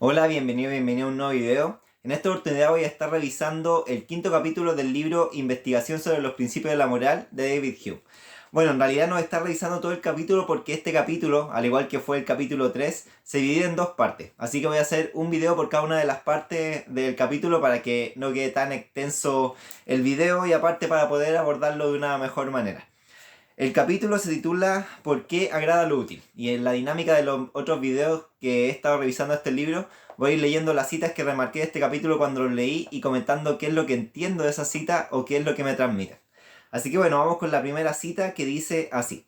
Hola, bienvenido a un nuevo video. En esta oportunidad voy a estar revisando el quinto capítulo del libro Investigación sobre los principios de la moral de David Hume. Bueno, en realidad no voy a estar revisando todo el capítulo porque este capítulo, al igual que fue el capítulo 3, se divide en dos partes. Así que voy a hacer un video por cada una de las partes del capítulo para que no quede tan extenso el video y aparte para poder abordarlo de una mejor manera. El capítulo se titula ¿Por qué agrada lo útil? Y en la dinámica de los otros videos que he estado revisando este libro, voy a ir leyendo las citas que remarqué de este capítulo cuando lo leí y comentando qué es lo que entiendo de esa cita o qué es lo que me transmite. Así que bueno, vamos con la primera cita que dice así.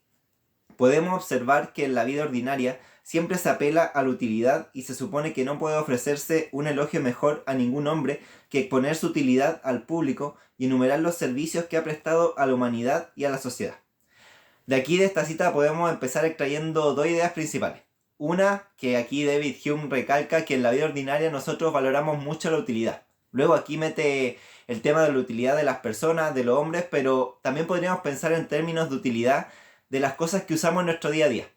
Podemos observar que en la vida ordinaria siempre se apela a la utilidad y se supone que no puede ofrecerse un elogio mejor a ningún hombre que exponer su utilidad al público y enumerar los servicios que ha prestado a la humanidad y a la sociedad. De aquí de esta cita podemos empezar extrayendo dos ideas principales. Una, que aquí David Hume recalca que en la vida ordinaria nosotros valoramos mucho la utilidad. Luego aquí mete el tema de la utilidad de las personas, de los hombres, pero también podríamos pensar en términos de utilidad de las cosas que usamos en nuestro día a día.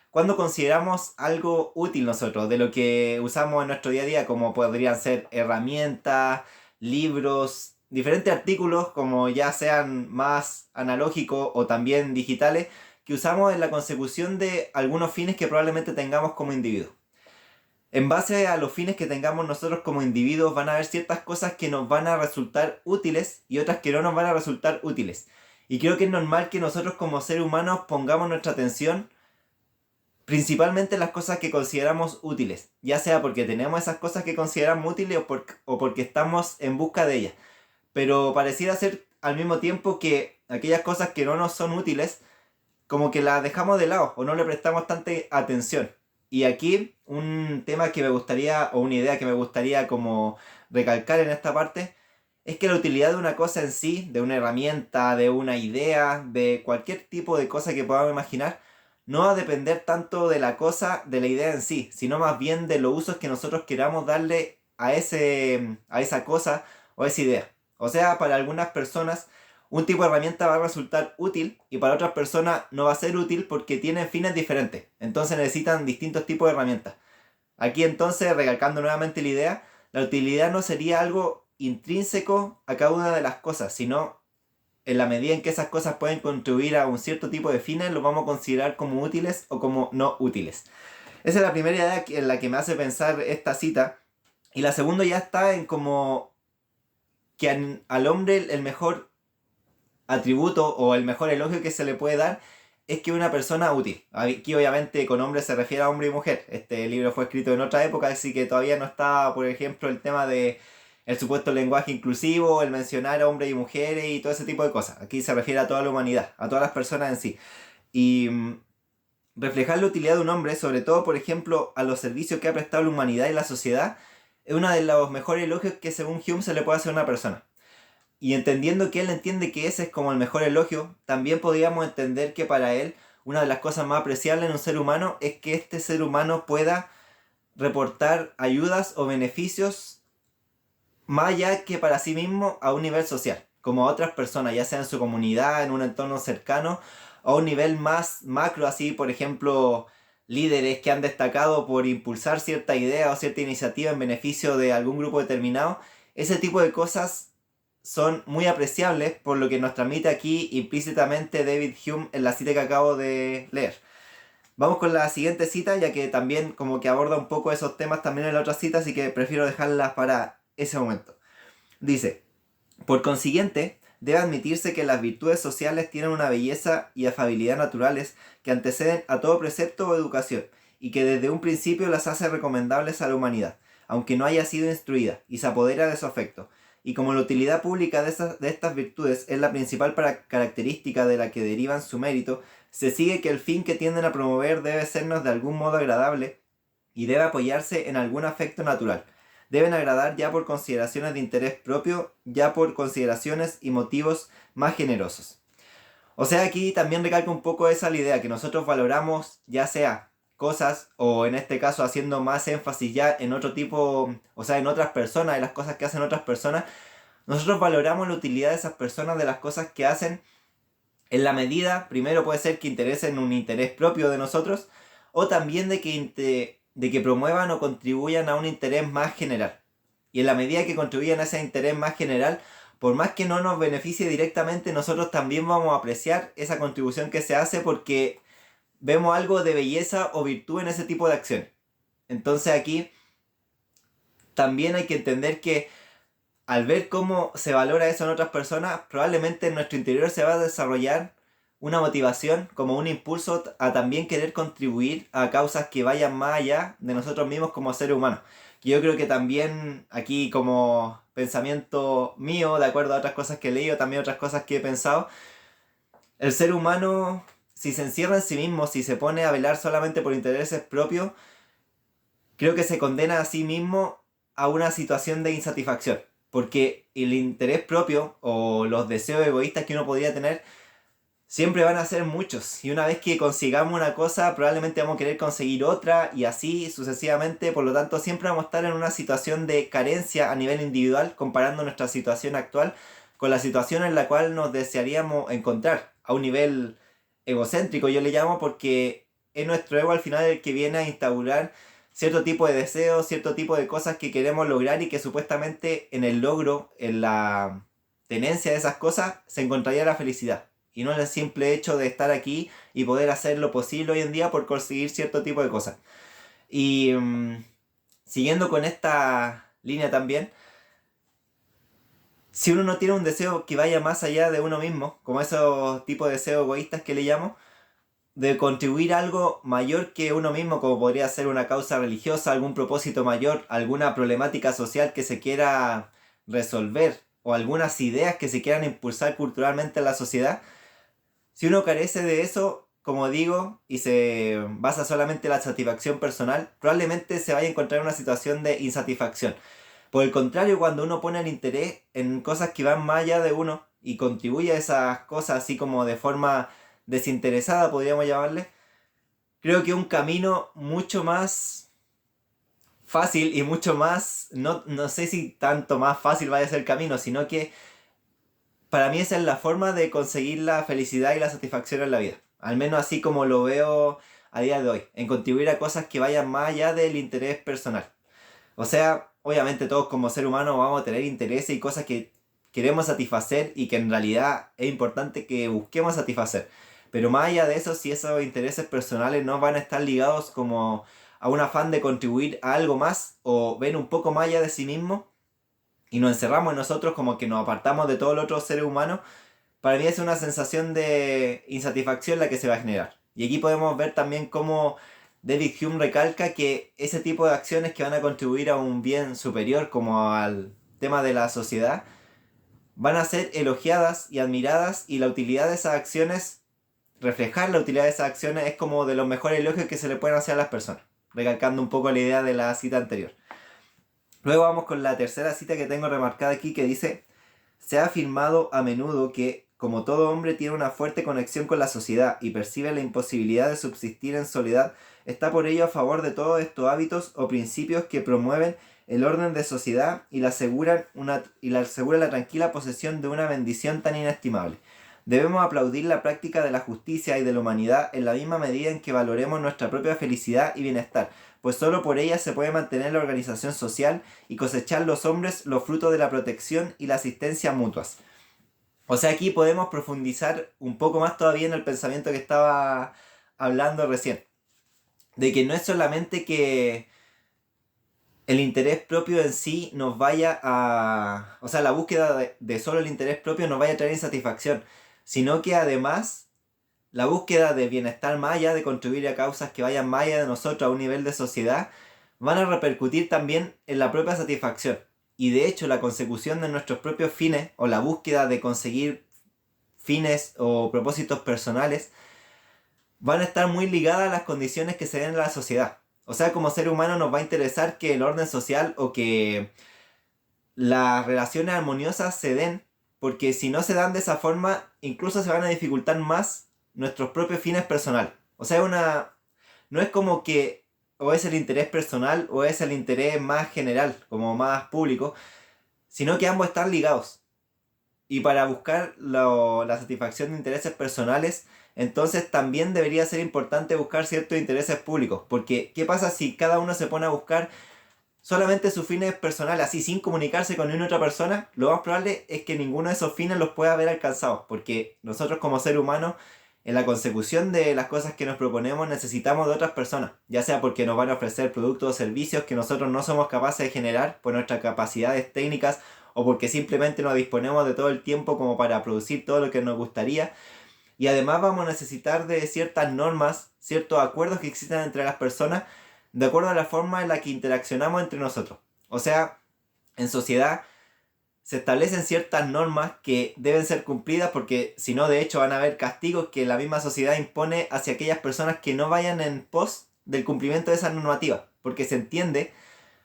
Cuando consideramos algo útil nosotros, de lo que usamos en nuestro día a día, como podrían ser herramientas, libros, diferentes artículos, como ya sean más analógicos o también digitales, que usamos en la consecución de algunos fines que probablemente tengamos como individuos. En base a los fines que tengamos nosotros como individuos van a haber ciertas cosas que nos van a resultar útiles y otras que no nos van a resultar útiles. Y creo que es normal que nosotros como seres humanos pongamos nuestra atención principalmente las cosas que consideramos útiles, ya sea porque tenemos esas cosas que consideramos útiles o porque estamos en busca de ellas. Pero pareciera ser al mismo tiempo que aquellas cosas que no nos son útiles, como que las dejamos de lado o no le prestamos tanta atención. Y aquí un tema que me gustaría, o una idea que me gustaría como recalcar en esta parte, es que la utilidad de una cosa en sí, de una herramienta, de una idea, de cualquier tipo de cosa que podamos imaginar, no va a depender tanto de la cosa, de la idea en sí, sino más bien de los usos que nosotros queramos darle a esa cosa o a esa idea. O sea, para algunas personas un tipo de herramienta va a resultar útil y para otras personas no va a ser útil porque tienen fines diferentes. Entonces necesitan distintos tipos de herramientas. Aquí entonces, recalcando nuevamente la idea, la utilidad no sería algo intrínseco a cada una de las cosas, sino en la medida en que esas cosas pueden contribuir a un cierto tipo de fines, los vamos a considerar como útiles o como no útiles. Esa es la primera idea en la que me hace pensar esta cita. Y la segunda ya está en como que al hombre el mejor atributo o el mejor elogio que se le puede dar es que una persona útil. Aquí obviamente con hombre se refiere a hombre y mujer. Este libro fue escrito en otra época, así que todavía no está, por ejemplo, el tema de el supuesto lenguaje inclusivo, el mencionar a hombres y mujeres y todo ese tipo de cosas. Aquí se refiere a toda la humanidad, a todas las personas en sí. Y reflejar la utilidad de un hombre, sobre todo, por ejemplo, a los servicios que ha prestado la humanidad y la sociedad, es uno de los mejores elogios que según Hume se le puede hacer a una persona. Y entendiendo que él entiende que ese es como el mejor elogio, también podríamos entender que para él una de las cosas más apreciables en un ser humano es que este ser humano pueda reportar ayudas o beneficios más allá que para sí mismo a un nivel social, como a otras personas, ya sea en su comunidad, en un entorno cercano, o a un nivel más macro, así por ejemplo líderes que han destacado por impulsar cierta idea o cierta iniciativa en beneficio de algún grupo determinado. Ese tipo de cosas son muy apreciables, por lo que nos transmite aquí implícitamente David Hume en la cita que acabo de leer. Vamos con la siguiente cita, ya que también como que aborda un poco esos temas también en la otra cita, así que prefiero dejarlas para ese momento. Dice, por consiguiente, debe admitirse que las virtudes sociales tienen una belleza y afabilidad naturales que anteceden a todo precepto o educación, y que desde un principio las hace recomendables a la humanidad, aunque no haya sido instruida, y se apodera de su afecto. Y como la utilidad pública de estas virtudes es la principal característica de la que derivan su mérito, se sigue que el fin que tienden a promover debe sernos de algún modo agradable y debe apoyarse en algún afecto natural. Deben agradar ya por consideraciones de interés propio, ya por consideraciones y motivos más generosos. O sea, aquí también recalca un poco esa la idea, que nosotros valoramos ya sea cosas, o en este caso haciendo más énfasis ya en otro tipo, o sea, en otras personas, en las cosas que hacen otras personas, nosotros valoramos la utilidad de esas personas, de las cosas que hacen, en la medida, primero puede ser que interesen un interés propio de nosotros, o también de que de que promuevan o contribuyan a un interés más general. Y en la medida que contribuyan a ese interés más general, por más que no nos beneficie directamente, nosotros también vamos a apreciar esa contribución que se hace porque vemos algo de belleza o virtud en ese tipo de acciones. Entonces aquí también hay que entender que al ver cómo se valora eso en otras personas, probablemente en nuestro interior se va a desarrollar una motivación, como un impulso a también querer contribuir a causas que vayan más allá de nosotros mismos como seres humanos. Yo creo que también aquí, como pensamiento mío, de acuerdo a otras cosas que he leído, también otras cosas que he pensado, el ser humano, si se encierra en sí mismo, si se pone a velar solamente por intereses propios, creo que se condena a sí mismo a una situación de insatisfacción. Porque el interés propio o los deseos egoístas que uno podría tener siempre van a ser muchos. Y una vez que consigamos una cosa, probablemente vamos a querer conseguir otra y así sucesivamente. Por lo tanto, siempre vamos a estar en una situación de carencia a nivel individual, comparando nuestra situación actual con la situación en la cual nos desearíamos encontrar. A un nivel egocéntrico yo le llamo, porque es nuestro ego al final el que viene a instaurar cierto tipo de deseos, cierto tipo de cosas que queremos lograr y que supuestamente en el logro, en la tenencia de esas cosas, se encontraría la felicidad. Y no el simple hecho de estar aquí y poder hacer lo posible hoy en día por conseguir cierto tipo de cosas. Y siguiendo con esta línea también, si uno no tiene un deseo que vaya más allá de uno mismo, como esos tipos de deseos egoístas que le llamo, de contribuir a algo mayor que uno mismo, como podría ser una causa religiosa, algún propósito mayor, alguna problemática social que se quiera resolver o algunas ideas que se quieran impulsar culturalmente en la sociedad, si uno carece de eso, como digo, y se basa solamente en la satisfacción personal, probablemente se vaya a encontrar en una situación de insatisfacción. Por el contrario, cuando uno pone el interés en cosas que van más allá de uno y contribuye a esas cosas así como de forma desinteresada, podríamos llamarle, creo que un camino mucho más fácil y mucho más, no sé si tanto más fácil vaya a ser el camino, sino que para mí esa es la forma de conseguir la felicidad y la satisfacción en la vida. Al menos así como lo veo a día de hoy, en contribuir a cosas que vayan más allá del interés personal. O sea, obviamente todos como ser humano vamos a tener intereses y cosas que queremos satisfacer y que en realidad es importante que busquemos satisfacer. Pero más allá de eso, si esos intereses personales no van a estar ligados como a un afán de contribuir a algo más o ven un poco más allá de sí mismo y nos encerramos en nosotros, como que nos apartamos de todos los otros seres humanos, para mí es una sensación de insatisfacción la que se va a generar. Y aquí podemos ver también cómo David Hume recalca que ese tipo de acciones que van a contribuir a un bien superior, como al tema de la sociedad, van a ser elogiadas y admiradas, y la utilidad de esas acciones, reflejar la utilidad de esas acciones, es como de los mejores elogios que se le pueden hacer a las personas, recalcando un poco la idea de la cita anterior. Luego vamos con la tercera cita que tengo remarcada aquí, que dice: se ha afirmado a menudo que, como todo hombre tiene una fuerte conexión con la sociedad y percibe la imposibilidad de subsistir en soledad, está por ello a favor de todos estos hábitos o principios que promueven el orden de sociedad y le aseguran la tranquila posesión de una bendición tan inestimable. Debemos aplaudir la práctica de la justicia y de la humanidad en la misma medida en que valoremos nuestra propia felicidad y bienestar, pues solo por ella se puede mantener la organización social y cosechar los hombres los frutos de la protección y la asistencia mutuas. O sea, aquí podemos profundizar un poco más todavía en el pensamiento que estaba hablando recién, de que no es solamente que el interés propio en sí nos vaya a... O sea, la búsqueda de solo el interés propio nos vaya a traer insatisfacción, sino que además la búsqueda de bienestar más allá, de contribuir a causas que vayan más allá de nosotros a un nivel de sociedad, van a repercutir también en la propia satisfacción. Y de hecho la consecución de nuestros propios fines o la búsqueda de conseguir fines o propósitos personales van a estar muy ligadas a las condiciones que se den en la sociedad. O sea, como ser humano nos va a interesar que el orden social o que las relaciones armoniosas se den, porque si no se dan de esa forma, incluso se van a dificultar más nuestros propios fines personales. O sea, no es como que o es el interés personal o es el interés más general, como más público, sino que ambos están ligados. Y para buscar la satisfacción de intereses personales entonces también debería ser importante buscar ciertos intereses públicos, porque ¿qué pasa si cada uno se pone a buscar solamente sus fines personales, así sin comunicarse con ninguna otra persona? Lo más probable es que ninguno de esos fines los pueda haber alcanzado, porque nosotros como ser humanos, en la consecución de las cosas que nos proponemos, necesitamos de otras personas, ya sea porque nos van a ofrecer productos o servicios que nosotros no somos capaces de generar por nuestras capacidades técnicas, o porque simplemente nos disponemos de todo el tiempo como para producir todo lo que nos gustaría. Y además vamos a necesitar de ciertas normas, ciertos acuerdos que existen entre las personas, de acuerdo a la forma en la que interaccionamos entre nosotros. O sea, en sociedad se establecen ciertas normas que deben ser cumplidas, porque si no, de hecho, van a haber castigos que la misma sociedad impone hacia aquellas personas que no vayan en pos del cumplimiento de esa normativa. Porque se entiende,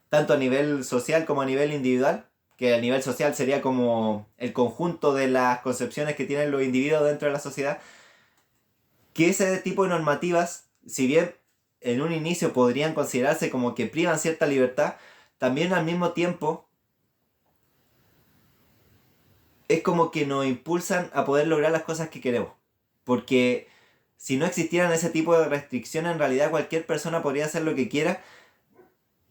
tanto a nivel social como a nivel individual, que a nivel social sería como el conjunto de las concepciones que tienen los individuos dentro de la sociedad, que ese tipo de normativas, si bien en un inicio podrían considerarse como que privan cierta libertad, también al mismo tiempo es como que nos impulsan a poder lograr las cosas que queremos. Porque si no existieran ese tipo de restricciones, en realidad cualquier persona podría hacer lo que quiera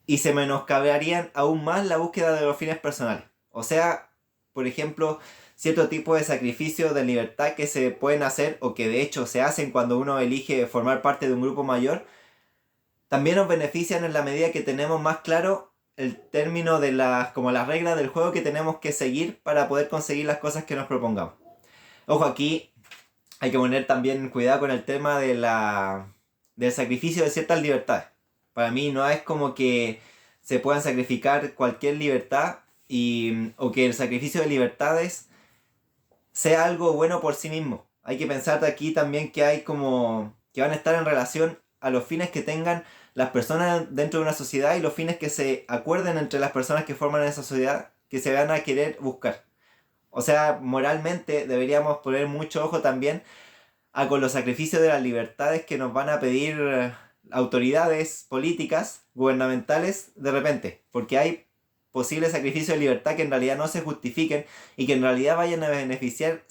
y se menoscabarían aún más la búsqueda de los fines personales. O sea, por ejemplo, cierto tipo de sacrificios de libertad que se pueden hacer o que de hecho se hacen cuando uno elige formar parte de un grupo mayor, también nos benefician en la medida que tenemos más claro el término de las reglas del juego que tenemos que seguir para poder conseguir las cosas que nos propongamos. Ojo, aquí hay que poner también cuidado con el tema del sacrificio de ciertas libertades. Para mí no es como que se puedan sacrificar cualquier libertad o que el sacrificio de libertades sea algo bueno por sí mismo. Hay que pensar aquí también que hay como que van a estar en relación a los fines que tengan las personas dentro de una sociedad y los fines que se acuerden entre las personas que forman esa sociedad que se van a querer buscar. O sea, moralmente deberíamos poner mucho ojo también con los sacrificios de las libertades que nos van a pedir autoridades políticas, gubernamentales, de repente. Porque hay posibles sacrificios de libertad que en realidad no se justifiquen y que en realidad vayan a beneficiar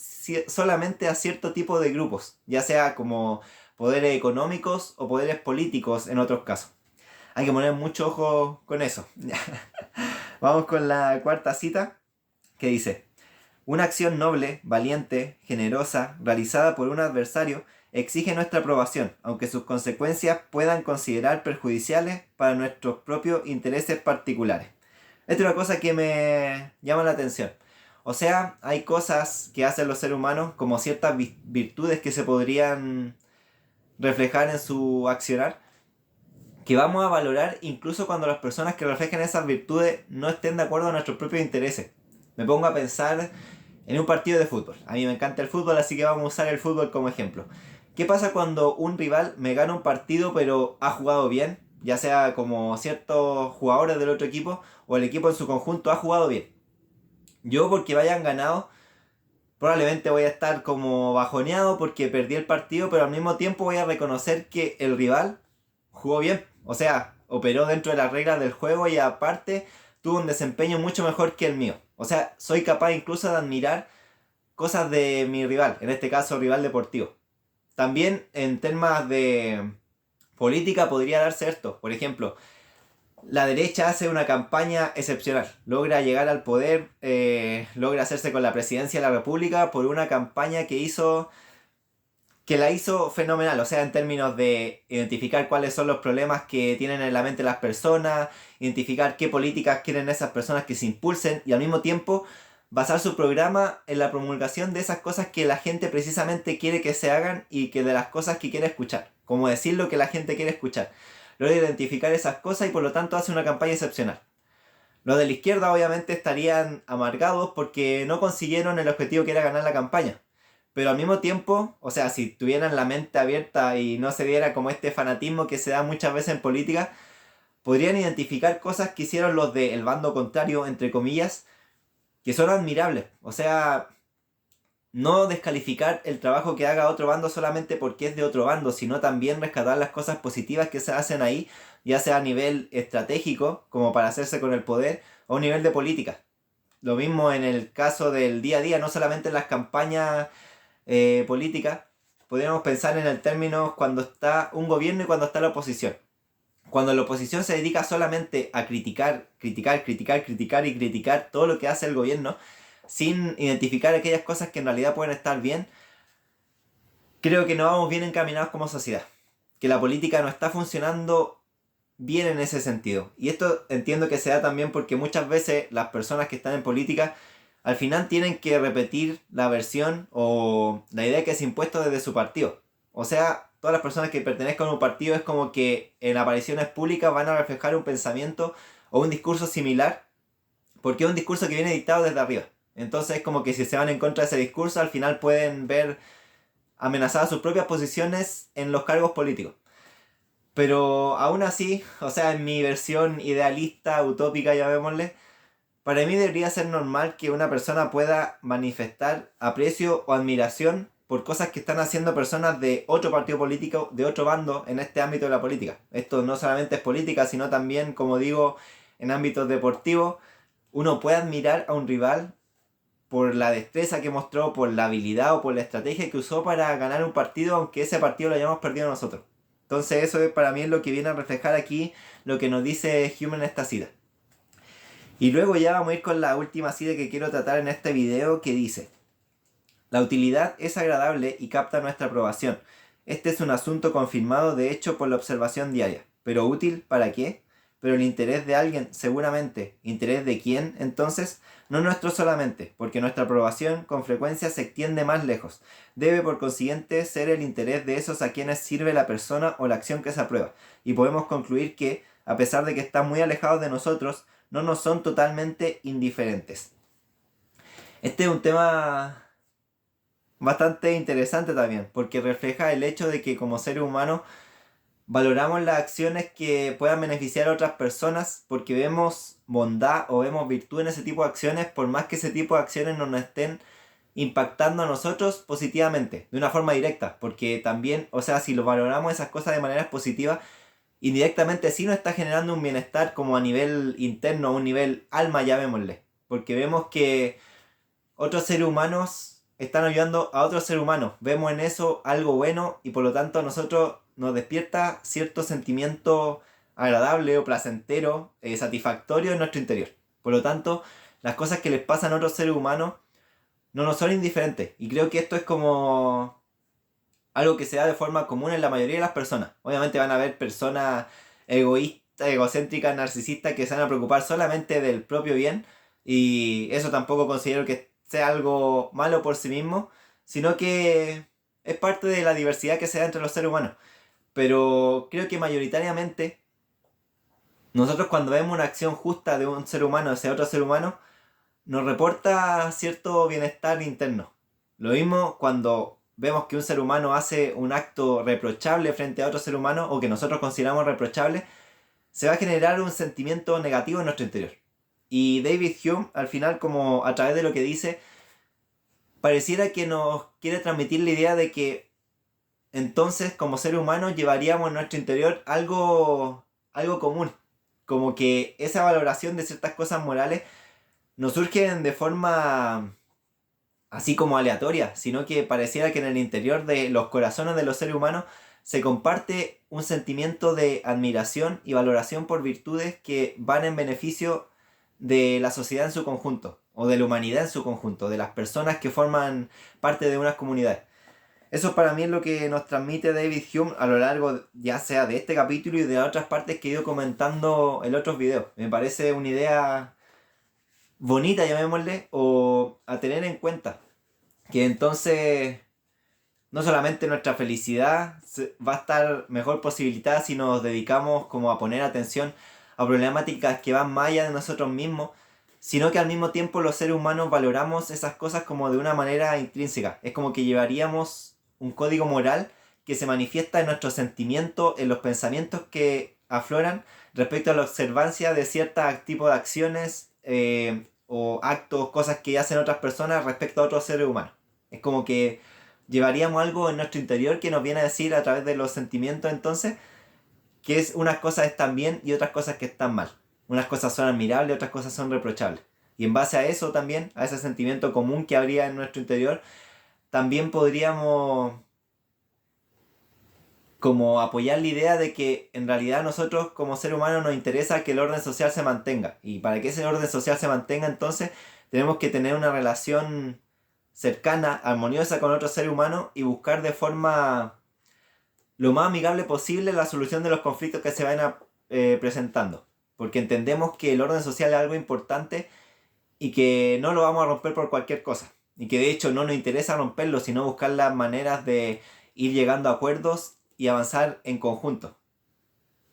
solamente a cierto tipo de grupos, ya sea como poderes económicos o poderes políticos en otros casos. Hay que poner mucho ojo con eso. Vamos con la cuarta cita que dice: una acción noble, valiente, generosa, realizada por un adversario, exige nuestra aprobación, aunque sus consecuencias puedan considerar perjudiciales para nuestros propios intereses particulares. Esta es una cosa que me llama la atención. O sea, hay cosas que hacen los seres humanos, como ciertas virtudes que se podrían reflejar en su accionar, que vamos a valorar incluso cuando las personas que reflejan esas virtudes no estén de acuerdo a nuestros propios intereses. Me pongo a pensar en un partido de fútbol. A mí me encanta el fútbol, así que vamos a usar el fútbol como ejemplo. ¿Qué pasa cuando un rival me gana un partido pero ha jugado bien? Ya sea como ciertos jugadores del otro equipo o el equipo en su conjunto ha jugado bien. Yo, porque vayan ganado, probablemente voy a estar como bajoneado porque perdí el partido, pero al mismo tiempo voy a reconocer que el rival jugó bien. O sea, operó dentro de las reglas del juego y aparte tuvo un desempeño mucho mejor que el mío. O sea, soy capaz incluso de admirar cosas de mi rival, en este caso rival deportivo. También en temas de política podría darse esto. Por ejemplo, la derecha hace una campaña excepcional. Logra llegar al poder, logra hacerse con la presidencia de la República por una campaña que la hizo fenomenal. O sea, en términos de identificar cuáles son los problemas que tienen en la mente las personas, identificar qué políticas quieren esas personas que se impulsen y al mismo tiempo basar su programa en la promulgación de esas cosas que la gente precisamente quiere que se hagan y que de las cosas que quiere escuchar. Como decir lo que la gente quiere escuchar. Logra identificar esas cosas y por lo tanto hace una campaña excepcional. Los de la izquierda obviamente estarían amargados porque no consiguieron el objetivo que era ganar la campaña. Pero al mismo tiempo, o sea, si tuvieran la mente abierta y no se diera como este fanatismo que se da muchas veces en política, podrían identificar cosas que hicieron los del bando contrario, entre comillas, que son admirables. O sea, no descalificar el trabajo que haga otro bando solamente porque es de otro bando, sino también rescatar las cosas positivas que se hacen ahí, ya sea a nivel estratégico, como para hacerse con el poder, o a nivel de política. Lo mismo en el caso del día a día, no solamente en las campañas políticas, podríamos pensar en el término cuando está un gobierno y cuando está la oposición. Cuando la oposición se dedica solamente a criticar todo lo que hace el gobierno, sin identificar aquellas cosas que en realidad pueden estar bien, creo que no vamos bien encaminados como sociedad. Que la política no está funcionando bien en ese sentido. Y esto entiendo que se da también porque muchas veces las personas que están en política al final tienen que repetir la versión o la idea que es impuesto desde su partido. O sea, todas las personas que pertenezcan a un partido es como que en apariciones públicas van a reflejar un pensamiento o un discurso similar, porque es un discurso que viene dictado desde arriba. Entonces es como que si se van en contra de ese discurso, al final pueden ver amenazadas sus propias posiciones en los cargos políticos. Pero aún así, o sea, en mi versión idealista, utópica, llamémosle, para mí debería ser normal que una persona pueda manifestar aprecio o admiración por cosas que están haciendo personas de otro partido político, de otro bando en este ámbito de la política. Esto no solamente es política, sino también, como digo, en ámbitos deportivos. Uno puede admirar a un rival por la destreza que mostró, por la habilidad o por la estrategia que usó para ganar un partido, aunque ese partido lo hayamos perdido nosotros. Entonces eso para mí es lo que viene a reflejar aquí lo que nos dice Hume en esta cita. Y luego ya vamos a ir con la última cita que quiero tratar en este video, que dice: la utilidad es agradable y capta nuestra aprobación. Este es un asunto confirmado de hecho por la observación diaria. ¿Pero útil para qué? Pero el interés de alguien, seguramente. ¿Interés de quién, entonces? No nuestro solamente, porque nuestra aprobación con frecuencia se extiende más lejos. Debe por consiguiente ser el interés de esos a quienes sirve la persona o la acción que se aprueba. Y podemos concluir que, a pesar de que están muy alejados de nosotros, no nos son totalmente indiferentes. Este es un tema bastante interesante también, porque refleja el hecho de que como seres humanos valoramos las acciones que puedan beneficiar a otras personas porque vemos bondad o vemos virtud en ese tipo de acciones, por más que ese tipo de acciones no nos estén impactando a nosotros positivamente, de una forma directa, porque también, o sea, si lo valoramos esas cosas de manera positiva, indirectamente sí nos está generando un bienestar como a nivel interno, a un nivel alma, llamémosle, porque vemos que otros seres humanos están ayudando a otros seres humanos, vemos en eso algo bueno y por lo tanto a nosotros nos despierta cierto sentimiento agradable o placentero, satisfactorio en nuestro interior. Por lo tanto, las cosas que les pasan a otros seres humanos no nos son indiferentes. Y creo que esto es como algo que se da de forma común en la mayoría de las personas. Obviamente van a haber personas egoístas, egocéntricas, narcisistas que se van a preocupar solamente del propio bien. Y eso tampoco considero que sea algo malo por sí mismo, sino que es parte de la diversidad que se da entre los seres humanos. Pero creo que mayoritariamente nosotros cuando vemos una acción justa de un ser humano hacia otro ser humano, nos reporta cierto bienestar interno. Lo mismo cuando vemos que un ser humano hace un acto reprochable frente a otro ser humano o que nosotros consideramos reprochable, se va a generar un sentimiento negativo en nuestro interior. Y David Hume, al final, como a través de lo que dice, pareciera que nos quiere transmitir la idea de que entonces como seres humanos llevaríamos en nuestro interior algo común. Como que esa valoración de ciertas cosas morales no surgen de forma así como aleatoria, sino que pareciera que en el interior de los corazones de los seres humanos se comparte un sentimiento de admiración y valoración por virtudes que van en beneficio de la sociedad en su conjunto, o de la humanidad en su conjunto, de las personas que forman parte de unas comunidades. Eso para mí es lo que nos transmite David Hume a lo largo ya sea de este capítulo y de otras partes que he ido comentando en otros videos. Me parece una idea bonita, llamémosle, o a tener en cuenta. Que entonces no solamente nuestra felicidad va a estar mejor posibilitada si nos dedicamos como a poner atención a problemáticas que van más allá de nosotros mismos, sino que al mismo tiempo los seres humanos valoramos esas cosas como de una manera intrínseca. Es como que llevaríamos un código moral que se manifiesta en nuestros sentimientos, en los pensamientos que afloran respecto a la observancia de ciertos tipos de acciones o actos, cosas que hacen otras personas respecto a otros seres humanos. Es como que llevaríamos algo en nuestro interior que nos viene a decir a través de los sentimientos entonces que es unas cosas están bien y otras cosas que están mal. Unas cosas son admirables, otras cosas son reprochables. Y en base a eso también, a ese sentimiento común que habría en nuestro interior, también podríamos como apoyar la idea de que en realidad nosotros como ser humano nos interesa que el orden social se mantenga. Y para que ese orden social se mantenga, entonces tenemos que tener una relación cercana, armoniosa con otro ser humano y buscar de forma lo más amigable posible la solución de los conflictos que se vayan presentando. Porque entendemos que el orden social es algo importante y que no lo vamos a romper por cualquier cosa. Y que de hecho no nos interesa romperlo, sino buscar las maneras de ir llegando a acuerdos y avanzar en conjunto.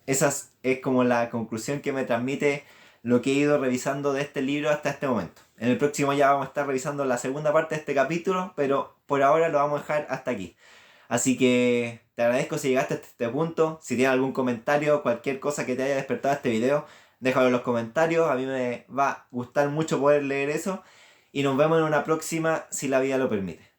Esa es como la conclusión que me transmite lo que he ido revisando de este libro hasta este momento. En el próximo ya vamos a estar revisando la segunda parte de este capítulo, pero por ahora lo vamos a dejar hasta aquí. Así que te agradezco si llegaste hasta este punto. Si tienes algún comentario, cualquier cosa que te haya despertado este video, déjalo en los comentarios. A mí me va a gustar mucho poder leer eso. Y nos vemos en una próxima si la vida lo permite.